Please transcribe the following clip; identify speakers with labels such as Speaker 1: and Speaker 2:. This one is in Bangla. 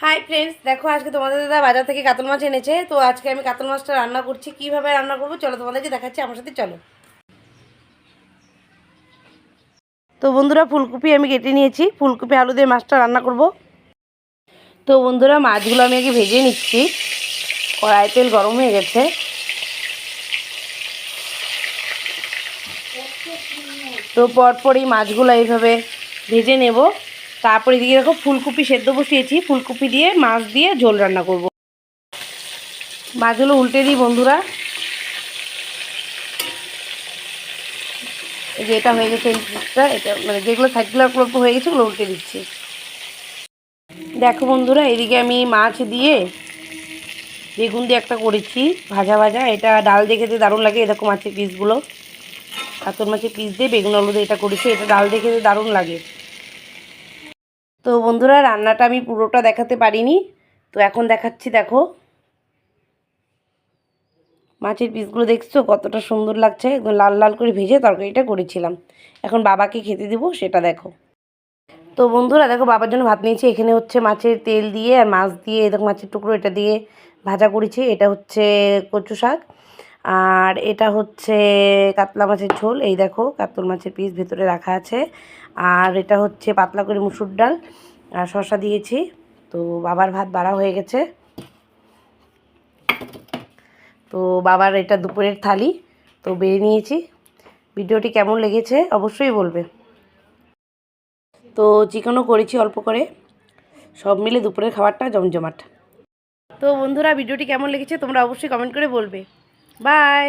Speaker 1: হাই ফ্রেন্ডস, দেখো আজকে তোমাদের দাদা বাজার থেকে কাতল মাছ এনেছে। তো আজকে আমি কাতল মাছটা রান্না করছি। কিভাবে রান্না করবো চলো তোমাদেরকে দেখাচ্ছি, আমার সাথে চলো। তো বন্ধুরা, ফুলকপি আমি কেটে নিয়েছি, ফুলকপি আলু দিয়ে মাছটা রান্না করব। তো বন্ধুরা, মাছগুলো আমি আগে ভেজে নিচ্ছি। কড়াই তেল গরম হয়ে গেছে। তো পরপর এই মাছগুলো এইভাবে ভেজে নেব। তারপরে এদিকে দেখো ফুলকপি সেদ্ধ বসিয়েছি, ফুলকপি দিয়ে মাছ দিয়ে ঝোল রান্না করব। মাছগুলো উল্টে দিই বন্ধুরা। এই যে এটা হয়ে গেছে, এই পিসটা, এটা মানে যেগুলো সাইডগুলো অল্প হয়ে গেছে ওগুলো উল্টে দিচ্ছি। দেখো বন্ধুরা, এদিকে আমি মাছ দিয়ে বেগুন দিয়ে একটা করেছি ভাজা ভাজা। এটা ডাল দিয়ে খেতে দারুণ লাগে। এরকম মাছের পিসগুলো, কাতল মাছের পিস দিয়ে বেগুন আলু দিয়ে এটা করেছি। এটা ডাল দিয়ে খেতে দারুণ লাগে। তো বন্ধুরা, রান্নাটা আমি পুরোটা দেখাতে পারিনি, তো এখন দেখাচ্ছি। দেখো মাছের পিসগুলো দেখছো কতটা সুন্দর লাগছে, একদম লাল লাল করে ভেজে তরকারিটা করেছিলাম। এখন বাবাকে খেতে দেবো, সেটা দেখো। তো বন্ধুরা দেখো, বাবার জন্য ভাত নিয়েছি। এখানে হচ্ছে মাছের তেল দিয়ে আর মাছ দিয়ে, দেখো মাছের টুকরো এটা দিয়ে ভাজা করেছি। এটা হচ্ছে কচু শাক, আর এটা হচ্ছে কাতলা মাছের ঝোল। এই দেখো কাতল মাছের পিস ভেতরে রাখা আছে। আর এটা হচ্ছে পাতলা করে মুসুর ডাল আর শসা দিয়েছি। তো বাবার ভাত বাড়া হয়ে গেছে। তো বাবার এটা দুপুরের থালি, তো বেড়ে নিয়েছি। ভিডিওটি কেমন লেগেছে অবশ্যই বলবে। তো চিকেনও করেছি অল্প করে, সব মিলে দুপুরের খাবারটা জমজমাট। তো বন্ধুরা, ভিডিওটি কেমন লেগেছে তোমরা অবশ্যই কমেন্ট করে বলবে। বাই।